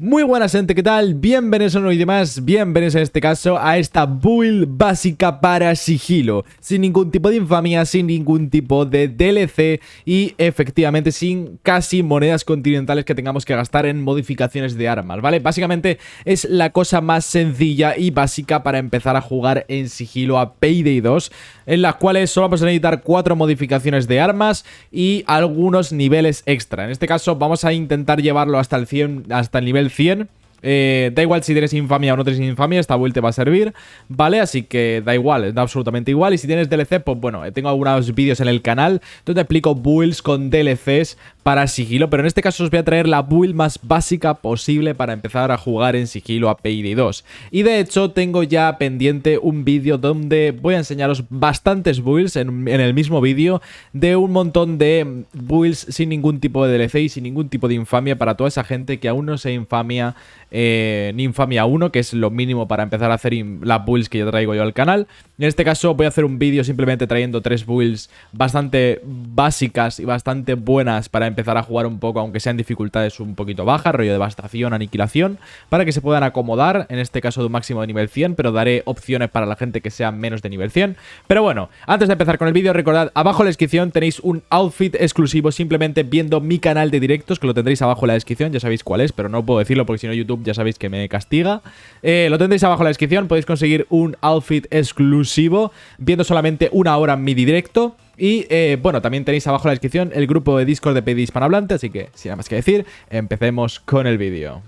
Muy buenas gente, ¿qué tal? Bienvenidos a un nuevo vídeo más, bienvenidos en este caso a esta build básica para sigilo, sin ningún tipo de infamia, sin ningún tipo de DLC y efectivamente sin casi monedas continentales que tengamos que gastar en modificaciones de armas, ¿vale? Básicamente es la cosa más sencilla y básica para empezar a jugar en sigilo a Payday 2, en las cuales solo vamos a necesitar 4 modificaciones de armas y algunos niveles extra. En este caso vamos a intentar llevarlo hasta el 100, hasta el nivel 100. Da igual si tienes infamia o no tienes infamia, esta build te va a servir, ¿vale? Así que da igual, da absolutamente igual. Y si tienes DLC, pues bueno, tengo algunos vídeos en el canal donde explico builds con DLCs para sigilo, pero en este caso os voy a traer la build más básica posible para empezar a jugar en sigilo a Payday 2. Y de hecho tengo ya pendiente un vídeo donde voy a enseñaros bastantes builds en el mismo vídeo, de un montón de builds sin ningún tipo de DLC y sin ningún tipo de infamia para toda esa gente que aún no se infamia ni infamia 1, que es lo mínimo para empezar a hacer las builds que yo traigo yo al canal. En este caso voy a hacer un vídeo simplemente trayendo 3 builds bastante básicas y bastante buenas para empezar a jugar un poco, aunque sean dificultades un poquito bajas, rollo devastación, aniquilación, para que se puedan acomodar, en este caso de un máximo de nivel 100, pero daré opciones para la gente que sea menos de nivel 100. Pero bueno, antes de empezar con el vídeo, recordad, abajo en la descripción tenéis un outfit exclusivo simplemente viendo mi canal de directos, que lo tendréis abajo en la descripción, ya sabéis cuál es, pero no puedo decirlo porque si no YouTube ya sabéis que me castiga. Lo tendréis abajo en la descripción, podéis conseguir un outfit exclusivo viendo solamente una hora mi directo. Y bueno, también tenéis abajo en la descripción el grupo de Discord de Payday hispanohablante, así que sin nada más que decir, empecemos con el vídeo.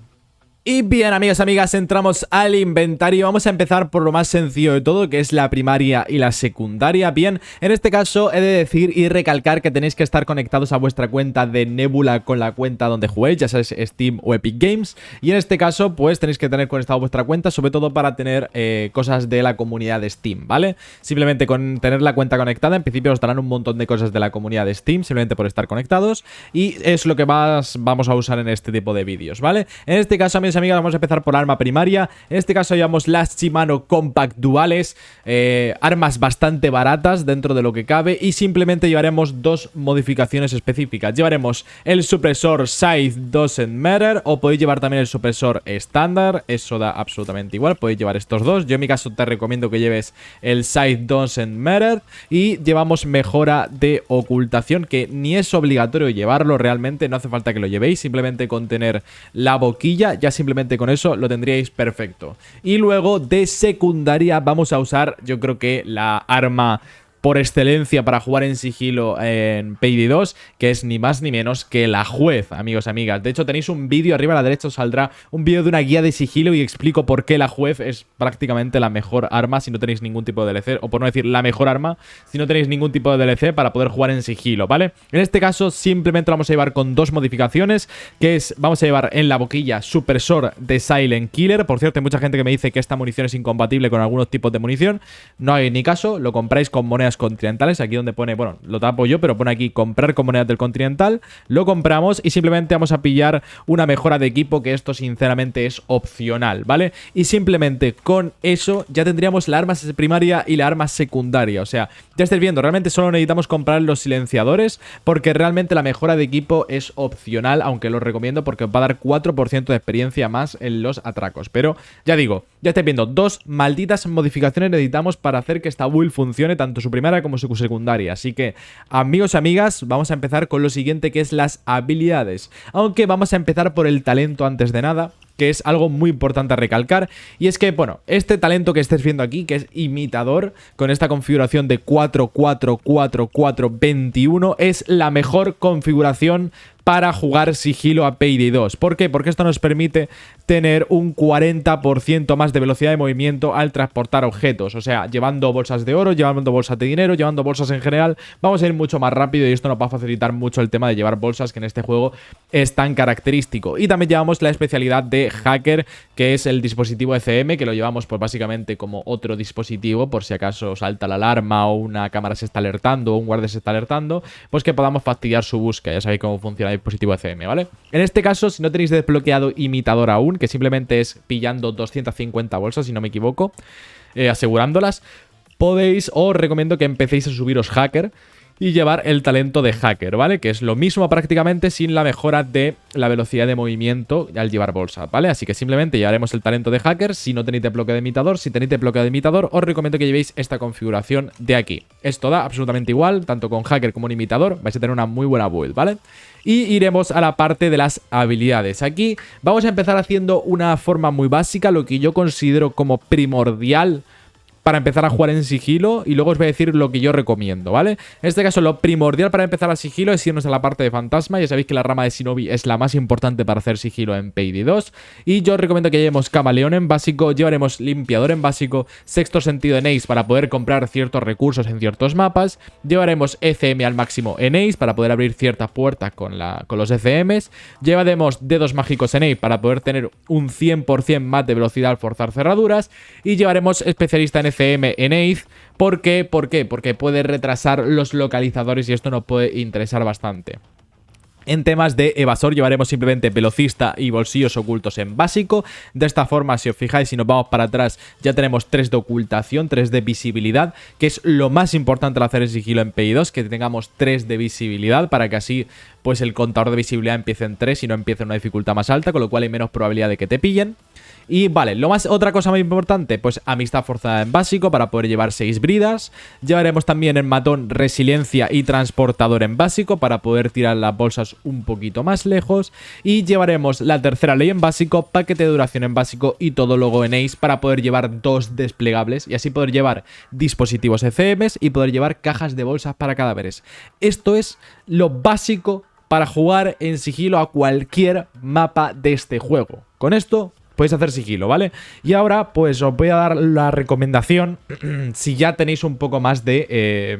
Y bien, amigos, amigas, entramos al inventario. Vamos a empezar por lo más sencillo de todo, que es la primaria y la secundaria. Bien, en este caso he de decir y recalcar que tenéis que estar conectados a vuestra cuenta de Nebula con la cuenta donde juguéis, ya sabes, Steam o Epic Games. Y en este caso, pues tenéis que tener conectado vuestra cuenta, sobre todo para tener cosas de la comunidad de Steam, ¿vale? Simplemente con tener la cuenta conectada, en principio os darán un montón de cosas de la comunidad de Steam, simplemente por estar conectados. Y es lo que más vamos a usar en este tipo de vídeos, ¿vale? En este caso, amigos, vamos a empezar por arma primaria. En este caso llevamos las Shimano Compact Duales, armas bastante baratas dentro de lo que cabe, y simplemente llevaremos 2 modificaciones específicas. Llevaremos el supresor Sight Doesn't Matter, o podéis llevar también el supresor estándar, eso da absolutamente igual, podéis llevar estos dos. Yo en mi caso te recomiendo que lleves el Sight Doesn't Matter, y llevamos mejora de ocultación, que ni es obligatorio llevarlo realmente, no hace falta que lo llevéis, simplemente con tener la boquilla, ya simplemente con eso lo tendríais perfecto. Y luego de secundaria vamos a usar, yo creo que la arma por excelencia para jugar en sigilo en Payday 2, que es ni más ni menos que la juez, amigos, amigas. De hecho, tenéis un vídeo arriba a la derecha, os saldrá un vídeo de una guía de sigilo y explico por qué la juez es prácticamente la mejor arma si no tenéis ningún tipo de DLC, o por no decir la mejor arma si no tenéis ningún tipo de DLC para poder jugar en sigilo, ¿vale? En este caso simplemente lo vamos a llevar con 2 modificaciones, que es, vamos a llevar en la boquilla supresor de Silent Killer. Por cierto, hay mucha gente que me dice que esta munición es incompatible con algunos tipos de munición. No hay ni caso, lo compráis con monedas continentales, aquí donde pone, bueno, lo tapo yo, pero pone aquí comprar con monedas del continental, lo compramos y simplemente vamos a pillar una mejora de equipo, que esto sinceramente es opcional, ¿vale? Y simplemente con eso ya tendríamos la arma primaria y la arma secundaria, o sea, ya estáis viendo, realmente solo necesitamos comprar los silenciadores, porque realmente la mejora de equipo es opcional, aunque lo recomiendo porque os va a dar 4% de experiencia más en los atracos, pero ya digo, ya estáis viendo, 2 malditas modificaciones necesitamos para hacer que esta build funcione, tanto su primaria como su secundaria. Así que, amigos y amigas, vamos a empezar con lo siguiente, que es las habilidades. Aunque vamos a empezar por el talento antes de nada, que es algo muy importante a recalcar, y es que, bueno, este talento que estáis viendo aquí, que es imitador, con esta configuración de 4-4-4-4-21, es la mejor configuración para jugar sigilo a Payday 2. ¿Por qué? Porque esto nos permite tener un 40% más de velocidad de movimiento al transportar objetos. O sea, llevando bolsas de oro, llevando bolsas de dinero, llevando bolsas en general, vamos a ir mucho más rápido y esto nos va a facilitar mucho el tema de llevar bolsas, que en este juego es tan característico. Y también llevamos la especialidad de hacker, que es el dispositivo ECM, que lo llevamos pues básicamente como otro dispositivo, por si acaso salta la alarma o una cámara se está alertando o un guardia se está alertando, pues que podamos fastidiar su búsqueda. Ya sabéis cómo funciona el dispositivo ECM, ¿vale? En este caso, si no tenéis desbloqueado imitador aún, que simplemente es pillando 250 bolsas, si no me equivoco, asegurándolas, podéis, os recomiendo que empecéis a subiros hacker, y llevar el talento de hacker, ¿vale? Que es lo mismo prácticamente sin la mejora de la velocidad de movimiento al llevar bolsa, ¿vale? Así que simplemente llevaremos el talento de hacker si no tenéis bloqueo de imitador. Si tenéis bloqueo de imitador, os recomiendo que llevéis esta configuración de aquí. Esto da absolutamente igual, tanto con hacker como en imitador, vais a tener una muy buena build, ¿vale? Y iremos a la parte de las habilidades. Aquí vamos a empezar haciendo una forma muy básica, lo que yo considero como primordial para empezar a jugar en sigilo, y luego os voy a decir lo que yo recomiendo, ¿vale? En este caso, lo primordial para empezar a sigilo es irnos a la parte de fantasma. Ya sabéis que la rama de Shinobi es la más importante para hacer sigilo en Payday 2. Y yo os recomiendo que llevemos camaleón en básico, llevaremos limpiador en básico, sexto sentido en Ace para poder comprar ciertos recursos en ciertos mapas, llevaremos ECM al máximo en Ace para poder abrir ciertas puertas con los ECMs, llevaremos dedos mágicos en Ace para poder tener un 100% más de velocidad al forzar cerraduras, y llevaremos especialista en ECM en Ace. ¿Por qué? ¿Por qué? Porque puede retrasar los localizadores y esto nos puede interesar bastante. En temas de evasor llevaremos simplemente velocista y bolsillos ocultos en básico. De esta forma, si os fijáis, si nos vamos para atrás, ya tenemos 3 de ocultación, 3 de visibilidad, que es lo más importante al hacer el sigilo en Payday 2, que tengamos 3 de visibilidad para que así pues el contador de visibilidad empiece en 3 y no empiece en una dificultad más alta, con lo cual hay menos probabilidad de que te pillen. Y vale, otra cosa muy importante, pues amistad forzada en básico para poder llevar 6 bridas. Llevaremos también en matón resiliencia y transportador en básico para poder tirar las bolsas un poquito más lejos. Y llevaremos la tercera ley en básico, paquete de duración en básico y todo logo en Ace para poder llevar 2 desplegables y así poder llevar dispositivos ECMs y poder llevar cajas de bolsas para cadáveres. Esto es lo básico para jugar en sigilo a cualquier mapa de este juego. Con esto podéis hacer sigilo, ¿vale? Y ahora pues os voy a dar la recomendación si ya tenéis un poco más de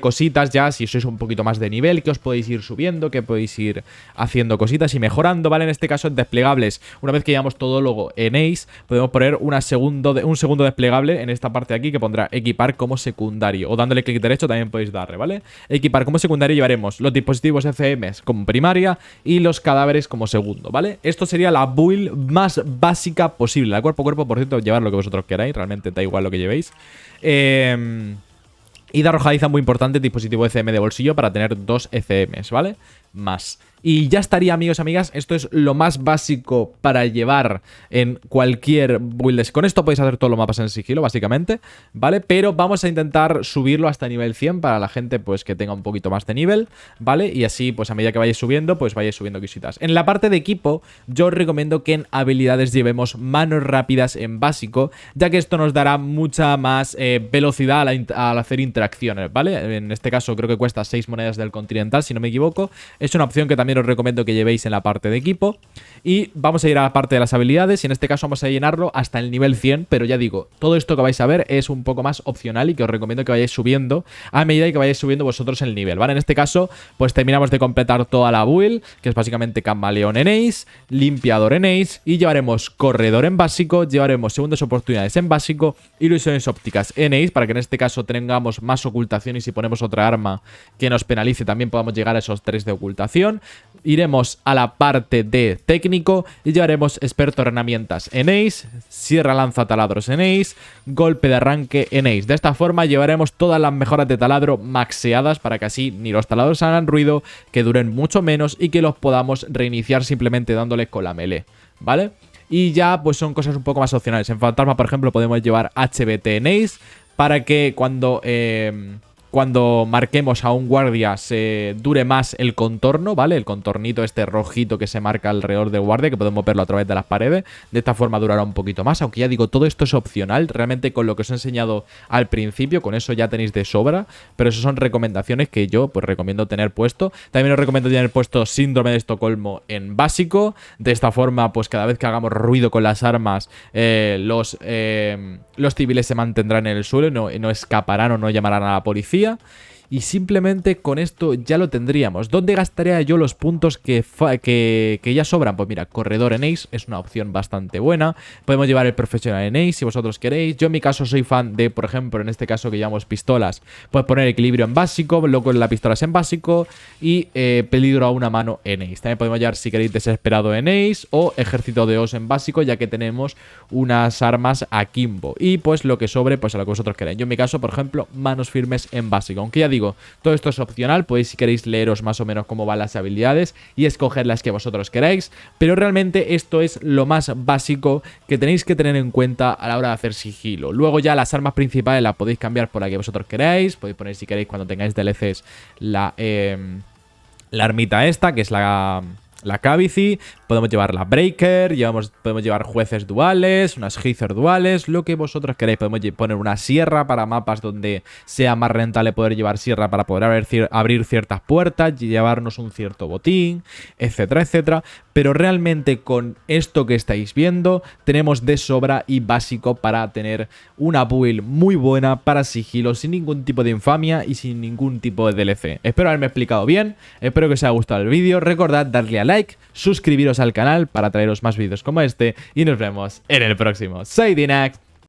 cositas ya, si sois un poquito más de nivel, que os podéis ir subiendo, que podéis ir haciendo cositas y mejorando, ¿vale? En este caso en desplegables, una vez que llevamos todo logo en Ace, podemos poner un segundo desplegable en esta parte de aquí que pondrá equipar como secundario, o dándole clic derecho también podéis darle, ¿vale? Equipar como secundario llevaremos los dispositivos ECMs como primaria y los cadáveres como segundo, ¿vale? Esto sería la build más básica posible, la cuerpo a cuerpo, por cierto, llevar lo que vosotros queráis, realmente da igual lo que llevéis. Y de arrojadiza muy importante, dispositivo ECM de bolsillo para tener 2 ECMs, ¿vale? Más. Y ya estaría, amigos y amigas, esto es lo más básico para llevar en cualquier build. Con esto podéis hacer todos los mapas en sigilo, básicamente, ¿vale? Pero vamos a intentar subirlo hasta nivel 100 para la gente, pues, que tenga un poquito más de nivel, ¿vale? Y así, pues, a medida que vayáis subiendo, pues, vayáis subiendo cositas. En la parte de equipo, yo os recomiendo que en habilidades llevemos manos rápidas en básico, ya que esto nos dará mucha más velocidad al hacer interacciones, ¿vale? En este caso, creo que cuesta 6 monedas del Continental, si no me equivoco. Es una opción que también os recomiendo que llevéis en la parte de equipo. Y vamos a ir a la parte de las habilidades y en este caso vamos a llenarlo hasta el nivel 100, pero ya digo, todo esto que vais a ver es un poco más opcional y que os recomiendo que vayáis subiendo a medida que vayáis subiendo vosotros el nivel, ¿vale? En este caso, pues terminamos de completar toda la build, que es básicamente camaleón en Ace, limpiador en Ace, y llevaremos corredor en básico, llevaremos segundas oportunidades en básico, ilusiones ópticas en Ace, para que en este caso tengamos más ocultación y si ponemos otra arma que nos penalice también podamos llegar a esos 3 de ocultación. Iremos a la parte de técnico y llevaremos experto en herramientas en Ace, sierra lanza taladros en Ace, golpe de arranque en Ace. De esta forma llevaremos todas las mejoras de taladro maxeadas para que así ni los taladros hagan ruido, que duren mucho menos y que los podamos reiniciar simplemente dándole con la melee, ¿vale? Y ya pues son cosas un poco más opcionales. En fantasma, por ejemplo, podemos llevar HBT en Ace para que cuando marquemos a un guardia se dure más el contorno, ¿vale? El contornito este rojito que se marca alrededor del guardia, que podemos verlo a través de las paredes. De esta forma durará un poquito más, aunque ya digo, todo esto es opcional. Realmente con lo que os he enseñado al principio, con eso ya tenéis de sobra. Pero eso son recomendaciones que yo pues recomiendo tener puesto. También os recomiendo tener puesto síndrome de Estocolmo en básico. De esta forma, pues cada vez que hagamos ruido con las armas, los civiles se mantendrán en el suelo y no escaparán o no llamarán a la policía. Y simplemente con esto ya lo tendríamos. ¿Dónde gastaría yo los puntos que ya sobran? Pues mira, corredor en Ace es una opción bastante buena. Podemos llevar el profesional en Ace si vosotros queréis. Yo en mi caso soy fan de, por ejemplo, en este caso que llevamos pistolas, pues poner equilibrio en básico, loco en la pistola en básico y peligro a una mano en Ace. También podemos llevar, si queréis, desesperado en Ace o ejército de Os en básico, ya que tenemos unas armas akimbo. Y pues lo que sobre, pues a lo que vosotros queráis. Yo en mi caso, por ejemplo, manos firmes en básico. Aunque ya digo, digo, todo esto es opcional, podéis si queréis leeros más o menos cómo van las habilidades y escoger las que vosotros queráis, pero realmente esto es lo más básico que tenéis que tener en cuenta a la hora de hacer sigilo. Luego ya las armas principales las podéis cambiar por la que vosotros queráis, podéis poner si queréis cuando tengáis DLCs la ermita esta, que es la Cavity, podemos llevar la Breaker, podemos llevar jueces duales, unas Heather duales, lo que vosotros queráis. Podemos poner una sierra para mapas donde sea más rentable poder llevar sierra para poder abrir ciertas puertas, llevarnos un cierto botín, etcétera, etcétera. Pero realmente con esto que estáis viendo tenemos de sobra y básico para tener una build muy buena para sigilo, sin ningún tipo de infamia y sin ningún tipo de DLC. Espero haberme explicado bien, espero que os haya gustado el vídeo. Recordad darle a like, suscribiros al canal para traeros más vídeos como este y nos vemos en el próximo. Soy Dinax.